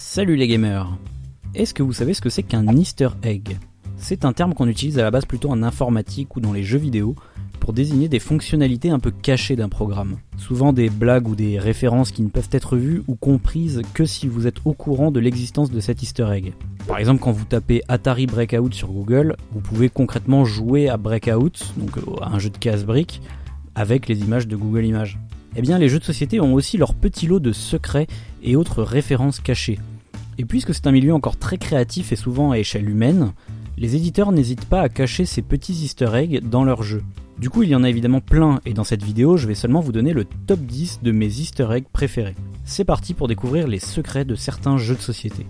Salut les gamers. Est-ce que vous savez ce que c'est qu'un easter egg ? C'est un terme qu'on utilise à la base plutôt en informatique ou dans les jeux vidéo pour désigner des fonctionnalités un peu cachées d'un programme. Souvent des blagues ou des références qui ne peuvent être vues ou comprises que si vous êtes au courant de l'existence de cet easter egg. Par exemple, quand vous tapez Atari Breakout sur Google, vous pouvez concrètement jouer à Breakout, donc à un jeu de casse-briques, avec les images de Google Images. Eh bien, les jeux de société ont aussi leur petit lot de secrets et autres références cachées. Et puisque c'est un milieu encore très créatif et souvent à échelle humaine, les éditeurs n'hésitent pas à cacher ces petits easter eggs dans leurs jeux. Du coup, il y en a évidemment plein, et dans cette vidéo, je vais seulement vous donner le top 10 de mes easter eggs préférés. C'est parti pour découvrir les secrets de certains jeux de société.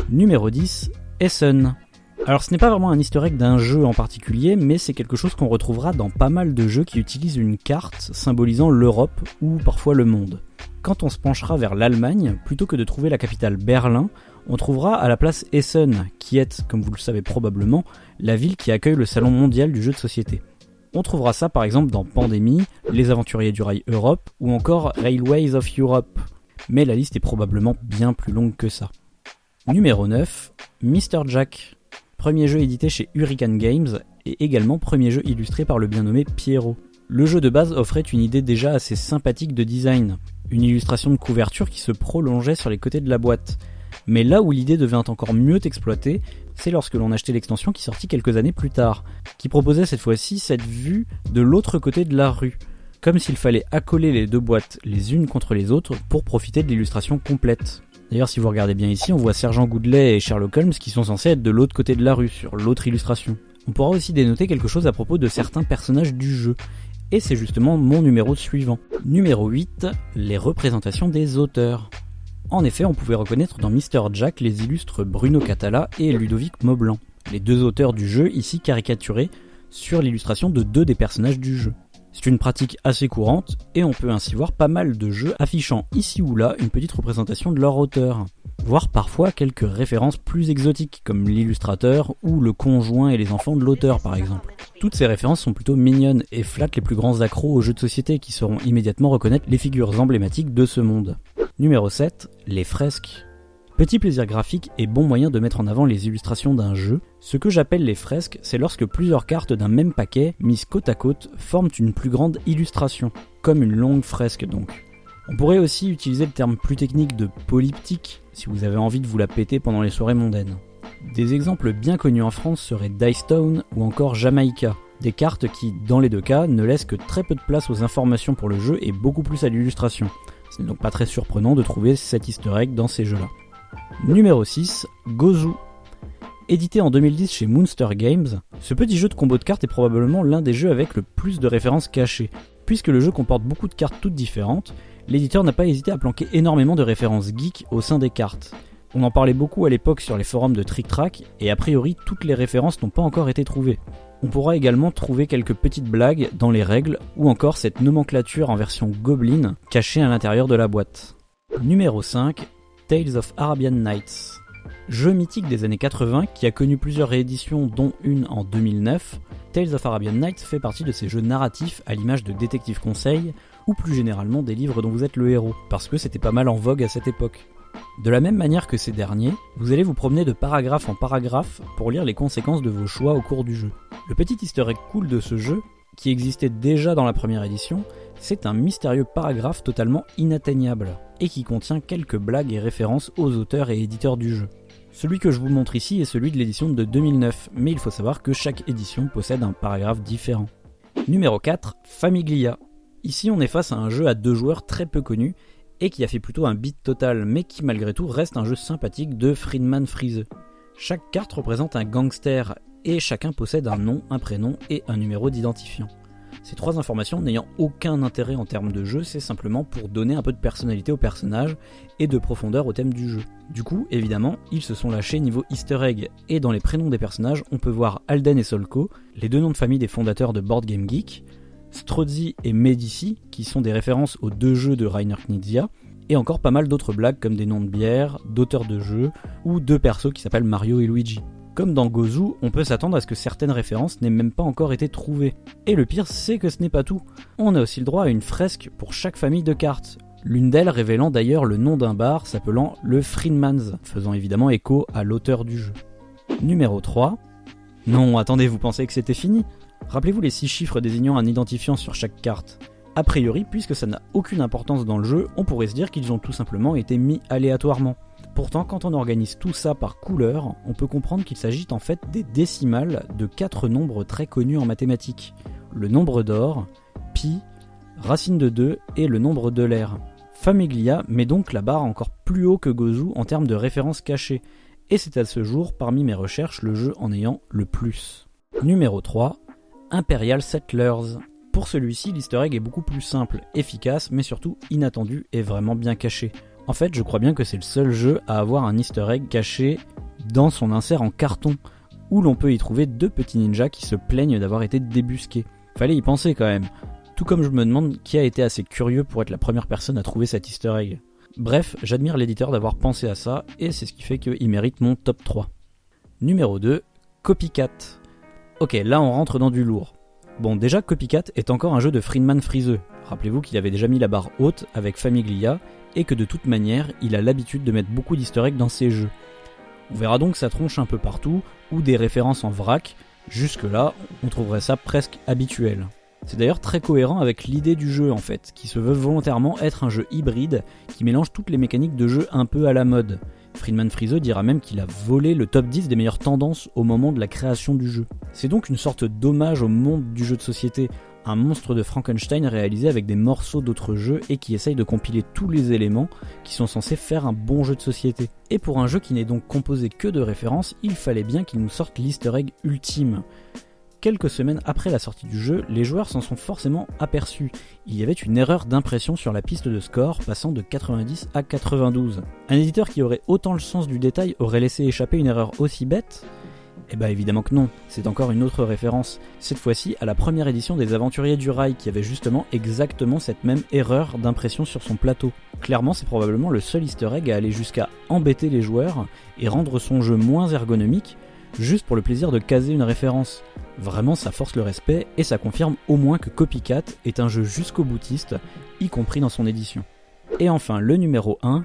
Numéro 10, Essen. Alors ce n'est pas vraiment un easter egg d'un jeu en particulier, mais c'est quelque chose qu'on retrouvera dans pas mal de jeux qui utilisent une carte symbolisant l'Europe ou parfois le monde. Quand on se penchera vers l'Allemagne, plutôt que de trouver la capitale Berlin, on trouvera à la place Essen, qui est, comme vous le savez probablement, la ville qui accueille le salon mondial du jeu de société. On trouvera ça par exemple dans Pandémie, Les Aventuriers du Rail Europe ou encore Railways of Europe. Mais la liste est probablement bien plus longue que ça. Numéro 9, Mr. Jack. Premier jeu édité chez Hurricane Games et également premier jeu illustré par le bien nommé Pierrot. Le jeu de base offrait une idée déjà assez sympathique de design, une illustration de couverture qui se prolongeait sur les côtés de la boîte. Mais là où l'idée devint encore mieux exploitée, c'est lorsque l'on achetait l'extension qui sortit quelques années plus tard, qui proposait cette fois-ci cette vue de l'autre côté de la rue, comme s'il fallait accoler les deux boîtes les unes contre les autres pour profiter de l'illustration complète. D'ailleurs, si vous regardez bien ici, on voit Sergent Goodley et Sherlock Holmes qui sont censés être de l'autre côté de la rue, sur l'autre illustration. On pourra aussi dénoter quelque chose à propos de certains personnages du jeu. Et c'est justement mon numéro suivant. Numéro 8, les représentations des auteurs. En effet, on pouvait reconnaître dans Mr. Jack les illustres Bruno Catala et Ludovic Maublanc, les deux auteurs du jeu ici caricaturés sur l'illustration de deux des personnages du jeu. C'est une pratique assez courante et on peut ainsi voir pas mal de jeux affichant ici ou là une petite représentation de leur auteur, voire parfois quelques références plus exotiques comme l'illustrateur ou le conjoint et les enfants de l'auteur par exemple. Toutes ces références sont plutôt mignonnes et flattent les plus grands accros aux jeux de société qui sauront immédiatement reconnaître les figures emblématiques de ce monde. Numéro 7, les fresques. Petit plaisir graphique et bon moyen de mettre en avant les illustrations d'un jeu. Ce que j'appelle les fresques, c'est lorsque plusieurs cartes d'un même paquet, mises côte à côte, forment une plus grande illustration, comme une longue fresque donc. On pourrait aussi utiliser le terme plus technique de polyptyque, si vous avez envie de vous la péter pendant les soirées mondaines. Des exemples bien connus en France seraient Dice Town ou encore Jamaïca, des cartes qui, dans les deux cas, ne laissent que très peu de place aux informations pour le jeu et beaucoup plus à l'illustration. Ce n'est donc pas très surprenant de trouver cet easter egg dans ces jeux-là. Numéro 6, Gozu. Édité en 2010 chez Monster Games, ce petit jeu de combo de cartes est probablement l'un des jeux avec le plus de références cachées. Puisque le jeu comporte beaucoup de cartes toutes différentes, l'éditeur n'a pas hésité à planquer énormément de références geeks au sein des cartes. On en parlait beaucoup à l'époque sur les forums de Trick Track, et a priori toutes les références n'ont pas encore été trouvées. On pourra également trouver quelques petites blagues dans les règles, ou encore cette nomenclature en version Goblin cachée à l'intérieur de la boîte. Numéro 5, Tales of Arabian Nights. Jeu mythique des années 80 qui a connu plusieurs rééditions dont une en 2009, Tales of Arabian Nights fait partie de ces jeux narratifs à l'image de Détective Conseil ou plus généralement des livres dont vous êtes le héros, parce que c'était pas mal en vogue à cette époque. De la même manière que ces derniers, vous allez vous promener de paragraphe en paragraphe pour lire les conséquences de vos choix au cours du jeu. Le petit easter egg cool de ce jeu, qui existait déjà dans la première édition, c'est un mystérieux paragraphe totalement inatteignable, et qui contient quelques blagues et références aux auteurs et éditeurs du jeu. Celui que je vous montre ici est celui de l'édition de 2009, mais il faut savoir que chaque édition possède un paragraphe différent. Numéro 4, Famiglia. Ici on est face à un jeu à 2 joueurs très peu connu, et qui a fait plutôt un beat total, mais qui malgré tout reste un jeu sympathique de Friedman Friese. Chaque carte représente un gangster, et chacun possède un nom, un prénom et un numéro d'identifiant. Ces 3 informations n'ayant aucun intérêt en termes de jeu, c'est simplement pour donner un peu de personnalité au personnage et de profondeur au thème du jeu. Du coup, évidemment, ils se sont lâchés niveau easter egg, et dans les prénoms des personnages, on peut voir Alden et Solko, les 2 noms de famille des fondateurs de Board Game Geek, Strozzi et Medici, qui sont des références aux 2 jeux de Rainer Knizia, et encore pas mal d'autres blagues comme des noms de bières, d'auteurs de jeux, ou 2 persos qui s'appellent Mario et Luigi. Comme dans Gozu, on peut s'attendre à ce que certaines références n'aient même pas encore été trouvées. Et le pire, c'est que ce n'est pas tout. On a aussi le droit à une fresque pour chaque famille de cartes. L'une d'elles révélant d'ailleurs le nom d'un bar s'appelant le Friedman's, faisant évidemment écho à l'auteur du jeu. Numéro 3. Non, attendez, vous pensez que c'était fini ? Rappelez-vous les 6 chiffres désignant un identifiant sur chaque carte. A priori, puisque ça n'a aucune importance dans le jeu, on pourrait se dire qu'ils ont tout simplement été mis aléatoirement. Pourtant, quand on organise tout ça par couleur, on peut comprendre qu'il s'agit en fait des décimales de 4 nombres très connus en mathématiques. Le nombre d'or, pi, racine de 2 et le nombre d'Euler. Famiglia met donc la barre encore plus haut que Gozu en termes de références cachées, et c'est à ce jour, parmi mes recherches, le jeu en ayant le plus. Numéro 3, Imperial Settlers. Pour celui-ci, l'easter egg est beaucoup plus simple, efficace, mais surtout inattendu et vraiment bien caché. En fait, je crois bien que c'est le seul jeu à avoir un easter egg caché dans son insert en carton, où l'on peut y trouver 2 petits ninjas qui se plaignent d'avoir été débusqués. Fallait y penser quand même. Tout comme je me demande qui a été assez curieux pour être la première personne à trouver cet easter egg. Bref, j'admire l'éditeur d'avoir pensé à ça, et c'est ce qui fait qu'il mérite mon top 3. Numéro 2, Copycat. Ok, là on rentre dans du lourd. Bon, déjà Copycat est encore un jeu de Friedman friseux. Rappelez-vous qu'il avait déjà mis la barre haute avec Famiglia, et que de toute manière, il a l'habitude de mettre beaucoup d'easter eggs dans ses jeux. On verra donc sa tronche un peu partout, ou des références en vrac. Jusque là, on trouverait ça presque habituel. C'est d'ailleurs très cohérent avec l'idée du jeu en fait, qui se veut volontairement être un jeu hybride qui mélange toutes les mécaniques de jeu un peu à la mode. Friedman Friseux dira même qu'il a volé le top 10 des meilleures tendances au moment de la création du jeu. C'est donc une sorte d'hommage au monde du jeu de société, un monstre de Frankenstein réalisé avec des morceaux d'autres jeux et qui essaye de compiler tous les éléments qui sont censés faire un bon jeu de société. Et pour un jeu qui n'est donc composé que de références, il fallait bien qu'il nous sorte l'easter egg ultime. Quelques semaines après la sortie du jeu, les joueurs s'en sont forcément aperçus. Il y avait une erreur d'impression sur la piste de score, passant de 90 à 92. Un éditeur qui aurait autant le sens du détail aurait laissé échapper une erreur aussi bête ? Eh bah évidemment que non, c'est encore une autre référence. Cette fois-ci à la première édition des Aventuriers du Rail qui avait justement exactement cette même erreur d'impression sur son plateau. Clairement c'est probablement le seul easter egg à aller jusqu'à embêter les joueurs et rendre son jeu moins ergonomique, juste pour le plaisir de caser une référence. Vraiment ça force le respect et ça confirme au moins que Copycat est un jeu jusqu'au boutiste, y compris dans son édition. Et enfin le numéro 1,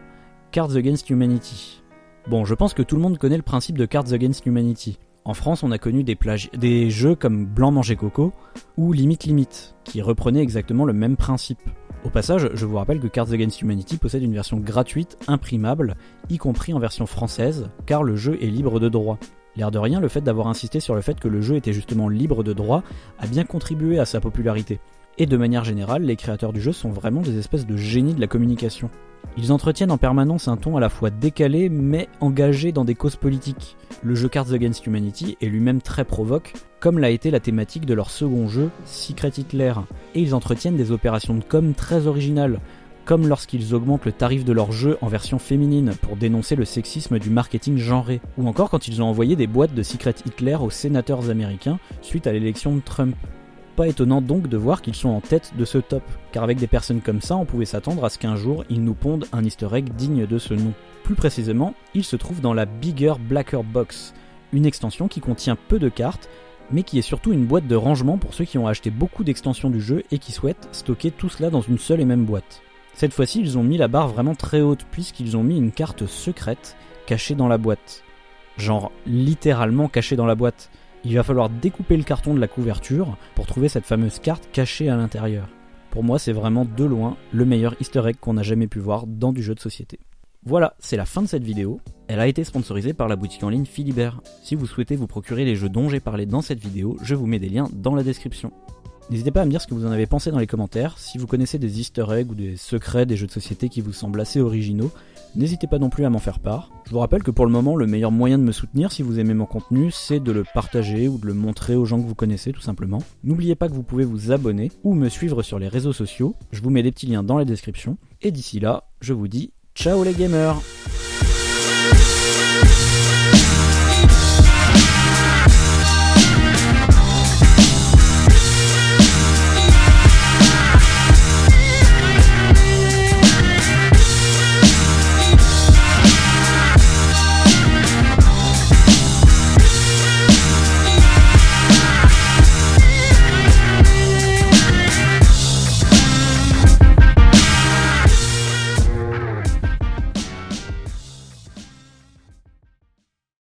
Cards Against Humanity. Bon, je pense que tout le monde connaît le principe de Cards Against Humanity. En France, on a connu des jeux comme Blanc Manger Coco ou Limite Limite, qui reprenaient exactement le même principe. Au passage, je vous rappelle que Cards Against Humanity possède une version gratuite, imprimable, y compris en version française, car le jeu est libre de droit. L'air de rien, le fait d'avoir insisté sur le fait que le jeu était justement libre de droit a bien contribué à sa popularité. Et de manière générale, les créateurs du jeu sont vraiment des espèces de génies de la communication. Ils entretiennent en permanence un ton à la fois décalé mais engagé dans des causes politiques. Le jeu Cards Against Humanity est lui-même très provoque, comme l'a été la thématique de leur second jeu, Secret Hitler. Et ils entretiennent des opérations de com très originales, comme lorsqu'ils augmentent le tarif de leur jeu en version féminine pour dénoncer le sexisme du marketing genré, ou encore quand ils ont envoyé des boîtes de Secret Hitler aux sénateurs américains suite à l'élection de Trump. Pas étonnant donc de voir qu'ils sont en tête de ce top, car avec des personnes comme ça, on pouvait s'attendre à ce qu'un jour ils nous pondent un easter egg digne de ce nom. Plus précisément, il se trouve dans la Bigger Blacker Box, une extension qui contient peu de cartes, mais qui est surtout une boîte de rangement pour ceux qui ont acheté beaucoup d'extensions du jeu et qui souhaitent stocker tout cela dans une seule et même boîte. Cette fois-ci, ils ont mis la barre vraiment très haute, puisqu'ils ont mis une carte secrète cachée dans la boîte. Genre littéralement cachée dans la boîte. Il va falloir découper le carton de la couverture pour trouver cette fameuse carte cachée à l'intérieur. Pour moi, c'est vraiment de loin le meilleur easter egg qu'on a jamais pu voir dans du jeu de société. Voilà, c'est la fin de cette vidéo. Elle a été sponsorisée par la boutique en ligne Philibert. Si vous souhaitez vous procurer les jeux dont j'ai parlé dans cette vidéo, je vous mets des liens dans la description. N'hésitez pas à me dire ce que vous en avez pensé dans les commentaires. Si vous connaissez des easter eggs ou des secrets des jeux de société qui vous semblent assez originaux, n'hésitez pas non plus à m'en faire part. Je vous rappelle que pour le moment, le meilleur moyen de me soutenir si vous aimez mon contenu, c'est de le partager ou de le montrer aux gens que vous connaissez tout simplement. N'oubliez pas que vous pouvez vous abonner ou me suivre sur les réseaux sociaux. Je vous mets des petits liens dans la description. Et d'ici là, je vous dis ciao les gamers!